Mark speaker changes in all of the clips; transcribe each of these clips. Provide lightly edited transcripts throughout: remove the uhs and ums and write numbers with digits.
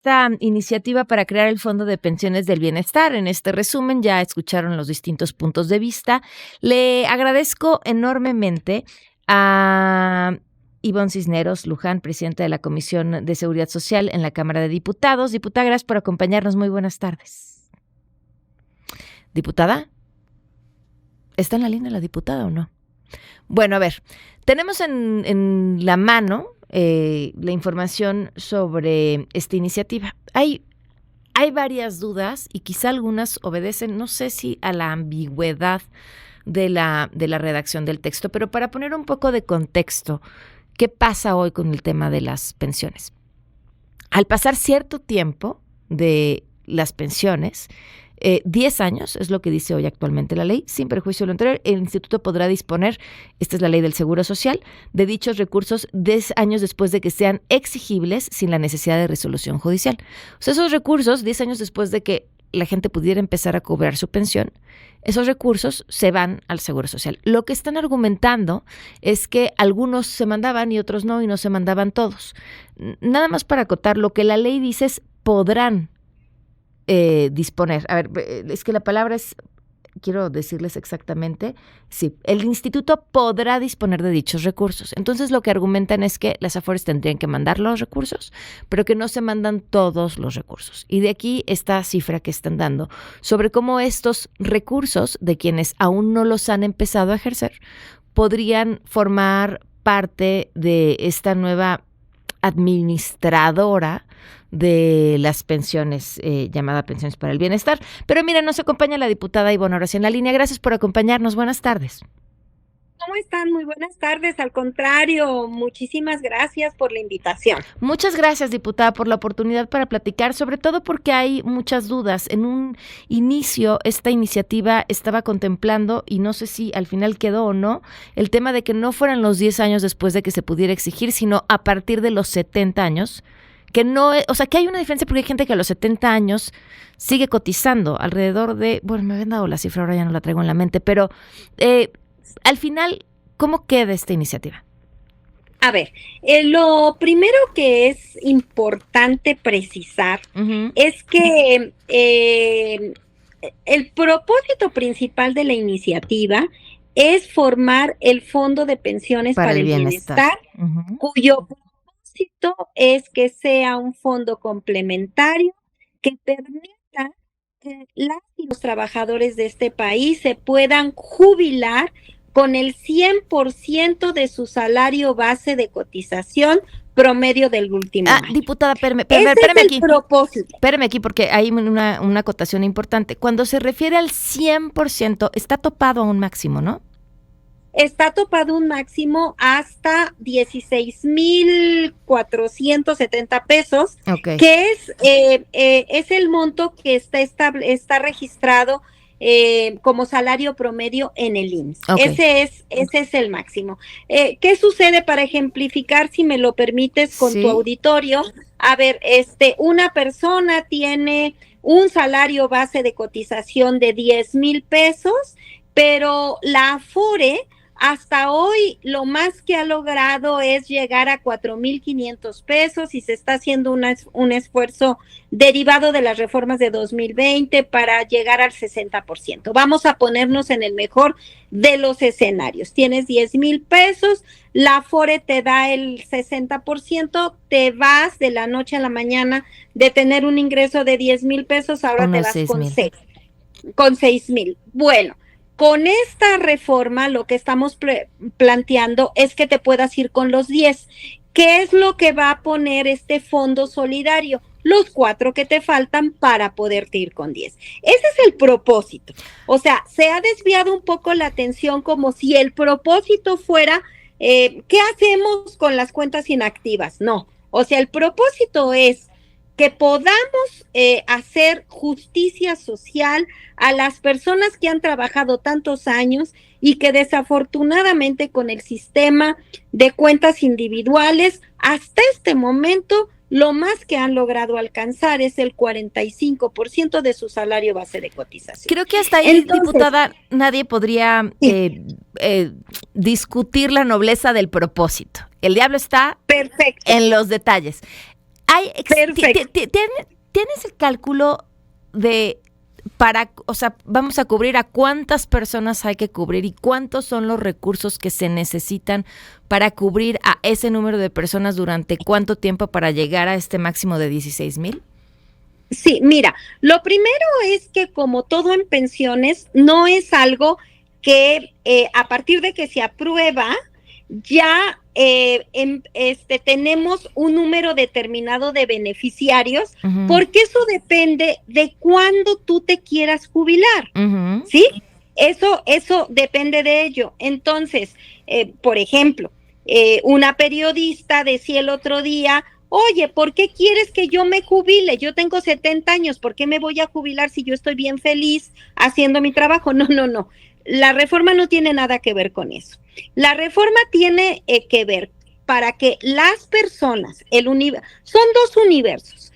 Speaker 1: esta iniciativa para crear el Fondo de Pensiones del Bienestar. En este resumen ya escucharon los distintos puntos de vista. Le agradezco enormemente a Ivonne Cisneros Luján, presidenta de la Comisión de Seguridad Social en la Cámara de Diputados. Diputada, gracias por acompañarnos. Muy buenas tardes. Diputada, ¿está en la línea la diputada o no? Bueno, a ver, tenemos en la mano la información sobre esta iniciativa. Hay varias dudas y quizá algunas obedecen, no sé si a la ambigüedad de la redacción del texto, pero para poner un poco de contexto, ¿qué pasa hoy con el tema de las pensiones? Al pasar cierto tiempo de las pensiones, 10 años, es lo que dice hoy actualmente la ley, sin perjuicio de lo anterior, el instituto podrá disponer, esta es la ley del Seguro Social, de dichos recursos 10 años después de que sean exigibles sin la necesidad de resolución judicial. O sea, esos recursos, 10 años después de que la gente pudiera empezar a cobrar su pensión, esos recursos se van al Seguro Social. Lo que están argumentando es que algunos se mandaban y otros no, y no se mandaban todos. Nada más para acotar, lo que la ley dice es podrán disponer. A ver, es que la palabra es, quiero decirles exactamente, sí, el instituto podrá disponer de dichos recursos. Entonces lo que argumentan es que las AFORES tendrían que mandar los recursos, pero que no se mandan todos los recursos. Y de aquí esta cifra que están dando sobre cómo estos recursos de quienes aún no los han empezado a ejercer podrían formar parte de esta nueva administradora de las pensiones, llamada Pensiones para el Bienestar. Pero mira, nos acompaña la diputada Ivonne ahora sí en la línea. Gracias por acompañarnos. Buenas tardes.
Speaker 2: ¿Cómo están? Muy buenas tardes. Al contrario, muchísimas gracias por la invitación.
Speaker 1: Muchas gracias, diputada, por la oportunidad para platicar, sobre todo porque hay muchas dudas. En un inicio, esta iniciativa estaba contemplando, y no sé si al final quedó o no, el tema de que no fueran los 10 años después de que se pudiera exigir, sino a partir de los 70 años, que no, o sea, que hay una diferencia porque hay gente que a los 70 años sigue cotizando alrededor de, bueno, me habían dado la cifra, ahora ya no la traigo en la mente, pero al final, ¿cómo queda esta iniciativa?
Speaker 2: A ver, lo primero que es importante precisar es que el propósito principal de la iniciativa es formar el Fondo de Pensiones para el Bienestar, cuyo propósito es que sea un fondo complementario que permita que las y los trabajadores de este país se puedan jubilar con el 100% de su salario base de cotización promedio del último año.
Speaker 1: Diputada, espérame aquí. Espérame aquí porque hay una acotación importante. Cuando se refiere al 100%, está topado a un máximo, ¿no?
Speaker 2: Está topado un máximo hasta 16,470 pesos, que es el monto que está registrado como salario promedio en el IMSS. Ese es el máximo. ¿Qué sucede para ejemplificar, si me lo permites, con tu auditorio? A ver, una persona tiene un salario base de cotización de 10,000 pesos, pero la AFORE hasta hoy lo más que ha logrado es llegar a 4,500 pesos y se está haciendo un esfuerzo derivado de las reformas de 2020 para llegar al 60%. Vamos a ponernos en el mejor de los escenarios. Tienes 10,000 pesos, la AFORE te da el 60%, te vas de la noche a la mañana de tener un ingreso de 10,000 pesos, ahora te vas con 6,000. Bueno, con esta reforma lo que estamos planteando es que te puedas ir con los 10. ¿Qué es lo que va a poner este fondo solidario? Los 4 que te faltan para poderte ir con 10. Ese es el propósito. O sea, se ha desviado un poco la atención como si el propósito fuera, ¿qué hacemos con las cuentas inactivas? No. O sea, el propósito es que podamos hacer justicia social a las personas que han trabajado tantos años y que desafortunadamente con el sistema de cuentas individuales, hasta este momento, lo más que han logrado alcanzar es el 45% de su salario base de cotización.
Speaker 1: Creo que hasta ahí, entonces, diputada, nadie podría discutir la nobleza del propósito. El diablo está en los detalles. ¿Tienes el cálculo vamos a cubrir a cuántas personas hay que cubrir y cuántos son los recursos que se necesitan para cubrir a ese número de personas durante cuánto tiempo para llegar a este máximo de 16,000?
Speaker 2: Sí, mira, lo primero es que como todo en pensiones, no es algo que a partir de que se aprueba, ya tenemos un número determinado de beneficiarios, uh-huh, porque eso depende de cuándo tú te quieras jubilar, uh-huh, ¿sí? Eso depende de ello. Entonces, por ejemplo, una periodista decía el otro día, oye, ¿por qué quieres que yo me jubile? Yo tengo 70 años, ¿por qué me voy a jubilar si yo estoy bien feliz haciendo mi trabajo? No. La reforma no tiene nada que ver con eso. La reforma tiene que ver para que las personas, son dos universos,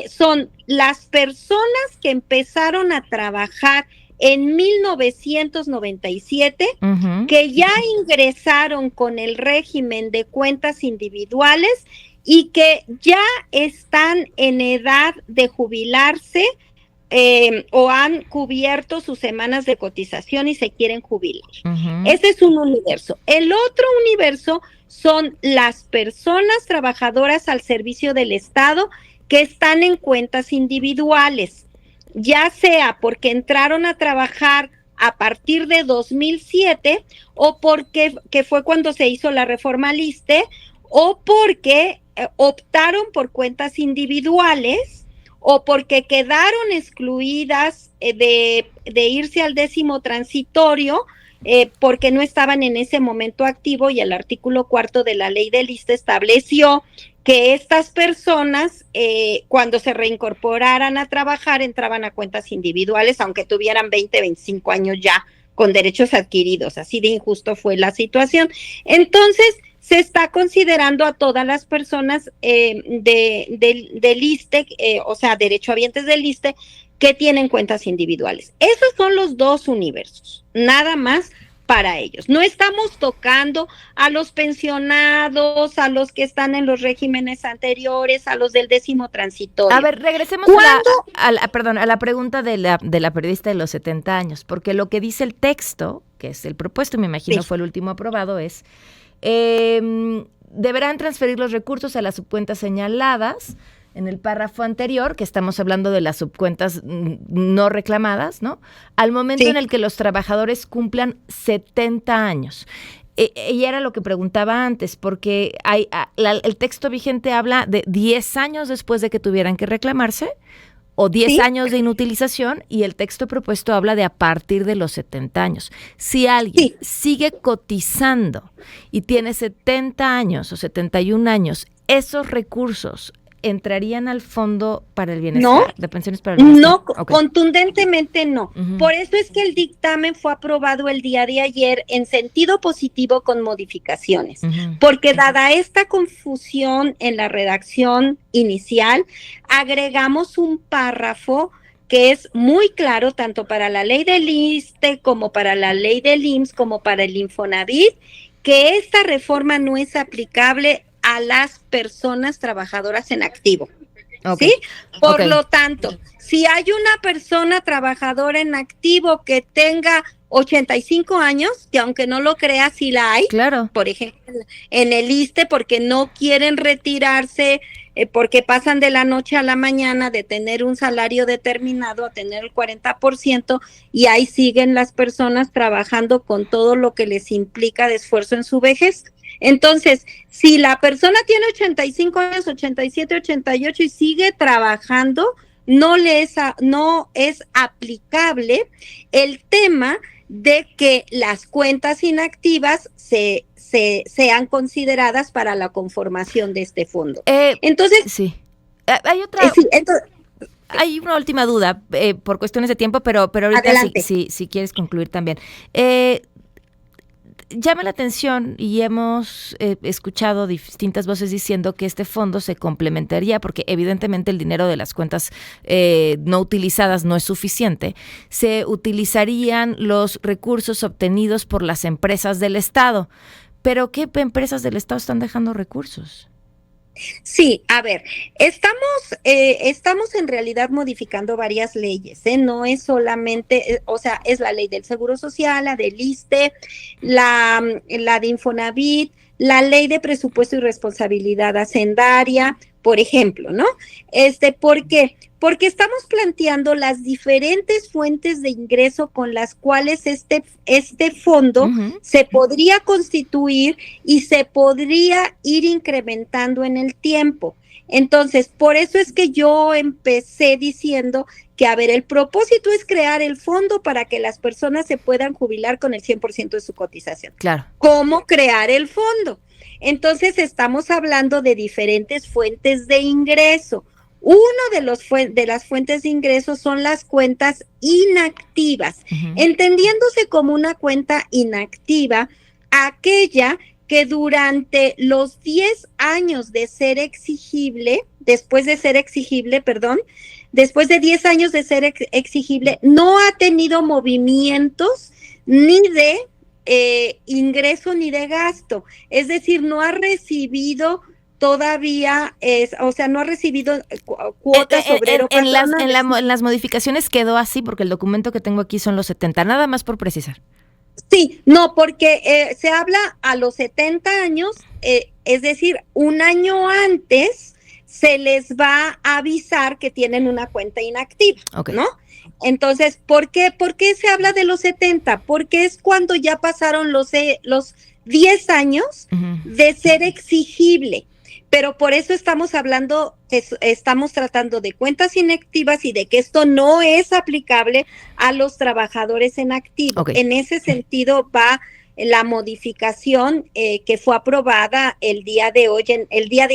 Speaker 2: son las personas que empezaron a trabajar en 1997, uh-huh, que ya ingresaron con el régimen de cuentas individuales y que ya están en edad de jubilarse, o han cubierto sus semanas de cotización y se quieren jubilar. Uh-huh. Ese es un universo. El otro universo son las personas trabajadoras al servicio del Estado que están en cuentas individuales, ya sea porque entraron a trabajar a partir de 2007 o porque que fue cuando se hizo la reforma al ISSSTE, o porque optaron por cuentas individuales, o porque quedaron excluidas de irse al 10º transitorio, porque no estaban en ese momento activo, y el artículo 4 de la ley del ISSSTE estableció que estas personas, cuando se reincorporaran a trabajar, entraban a cuentas individuales, aunque tuvieran 20, 25 años ya con derechos adquiridos. Así de injusto fue la situación. Entonces, se está considerando a todas las personas del ISSSTE, o sea, derechohabientes del ISSSTE, que tienen cuentas individuales. Esos son los dos universos, nada más para ellos. No estamos tocando a los pensionados, a los que están en los regímenes anteriores, a los del 10º transitorio.
Speaker 1: A ver, regresemos a la pregunta de la periodista de los 70 años, porque lo que dice el texto, que es el propuesto, me imagino fue el último aprobado, es deberán transferir los recursos a las subcuentas señaladas en el párrafo anterior, que estamos hablando de las subcuentas no reclamadas, ¿no? Al momento en el que los trabajadores cumplan 70 años. Y era lo que preguntaba antes, porque el texto vigente habla de 10 años después de que tuvieran que reclamarse, o 10 años de inutilización, y el texto propuesto habla de a partir de los 70 años. Si alguien sigue cotizando y tiene 70 años o 71 años, esos recursos entrarían al Fondo para el Bienestar, de Pensiones para el Bienestar.
Speaker 2: No, contundentemente no. Uh-huh. Por eso es que el dictamen fue aprobado el día de ayer en sentido positivo con modificaciones, uh-huh, porque dada esta confusión en la redacción inicial, agregamos un párrafo que es muy claro tanto para la ley del ISSSTE como para la ley del IMSS como para el Infonavit, que esta reforma no es aplicable a las personas trabajadoras en activo, ¿sí? Por lo tanto, si hay una persona trabajadora en activo que tenga 85 años, que aunque no lo crea, sí la hay,
Speaker 1: claro,
Speaker 2: por ejemplo, en el ISSSTE, porque no quieren retirarse, porque pasan de la noche a la mañana de tener un salario determinado a tener el 40%, y ahí siguen las personas trabajando con todo lo que les implica de esfuerzo en su vejez. Entonces, si la persona tiene 85 años, 87, 88 y sigue trabajando, no es aplicable el tema de que las cuentas inactivas sean consideradas para la conformación de este fondo. Entonces,
Speaker 1: hay otra. Hay una última duda por cuestiones de tiempo, pero ahorita si quieres concluir también. Llama la atención y hemos escuchado distintas voces diciendo que este fondo se complementaría, porque evidentemente el dinero de las cuentas no utilizadas no es suficiente. Se utilizarían los recursos obtenidos por las empresas del Estado. ¿Pero qué empresas del Estado están dejando recursos?
Speaker 2: Sí, a ver, estamos en realidad modificando varias leyes, ¿eh? No es solamente, o sea, es la ley del Seguro Social, la del ISSSTE, la de Infonavit, la ley de presupuesto y responsabilidad hacendaria, por ejemplo, ¿no? ¿Por qué? Porque estamos planteando las diferentes fuentes de ingreso con las cuales este fondo se podría constituir y se podría ir incrementando en el tiempo. Entonces, por eso es que yo empecé diciendo que, a ver, el propósito es crear el fondo para que las personas se puedan jubilar con el 100% de su cotización.
Speaker 1: Claro.
Speaker 2: ¿Cómo crear el fondo? Entonces, estamos hablando de diferentes fuentes de ingreso. Uno de las fuentes de ingresos son las cuentas inactivas, entendiéndose como una cuenta inactiva aquella que durante los 10 años de ser exigible, después de 10 años de ser exigible, no ha tenido movimientos ni de ingreso ni de gasto, es decir, no ha recibido todavía, no ha recibido cuotas obrero patronales.
Speaker 1: En las modificaciones quedó así, porque el documento que tengo aquí son los 70, nada más por precisar.
Speaker 2: Sí, no, porque se habla a los 70 años, es decir, un año antes se les va a avisar que tienen una cuenta inactiva, ¿no? Entonces, ¿por qué se habla de los 70? Porque es cuando ya pasaron los 10 años de ser exigible. Pero por eso estamos tratando de cuentas inactivas y de que esto no es aplicable a los trabajadores en activo. En ese sentido va la modificación que fue aprobada el día de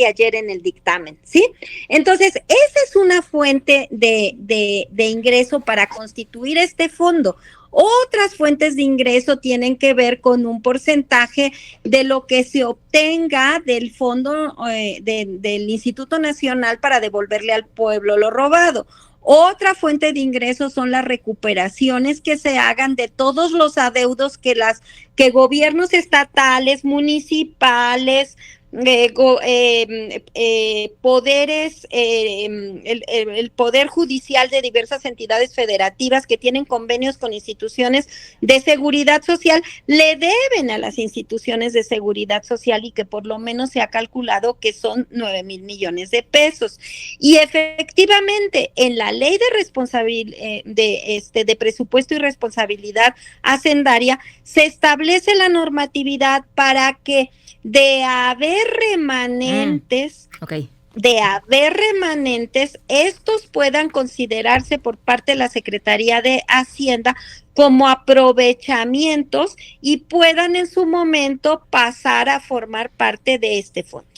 Speaker 2: ayer en el dictamen, ¿sí? Entonces, esa es una fuente de ingreso para constituir este fondo. Otras fuentes de ingreso tienen que ver con un porcentaje de lo que se obtenga del fondo del Instituto Nacional para devolverle al pueblo lo robado. Otra fuente de ingresos son las recuperaciones que se hagan de todos los adeudos que gobiernos estatales, municipales, poderes, el Poder Judicial de diversas entidades federativas que tienen convenios con instituciones de seguridad social, le deben a las instituciones de seguridad social y que por lo menos se ha calculado que son 9,000 millones de pesos. Y efectivamente, en la ley de presupuesto y responsabilidad hacendaria, se establece la normatividad para que de haber remanentes, estos puedan considerarse por parte de la Secretaría de Hacienda como aprovechamientos y puedan en su momento pasar a formar parte de este fondo.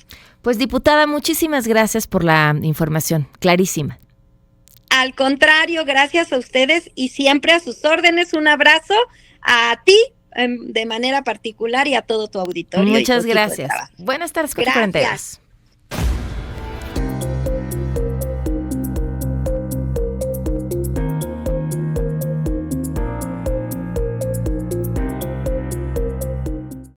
Speaker 1: Pues, diputada, muchísimas gracias por la información, clarísima.
Speaker 2: Al contrario, gracias a ustedes y siempre a sus órdenes. Un abrazo a ti de manera particular y a todo tu auditorio.
Speaker 1: Muchas gracias. Buenas tardes, 4:42.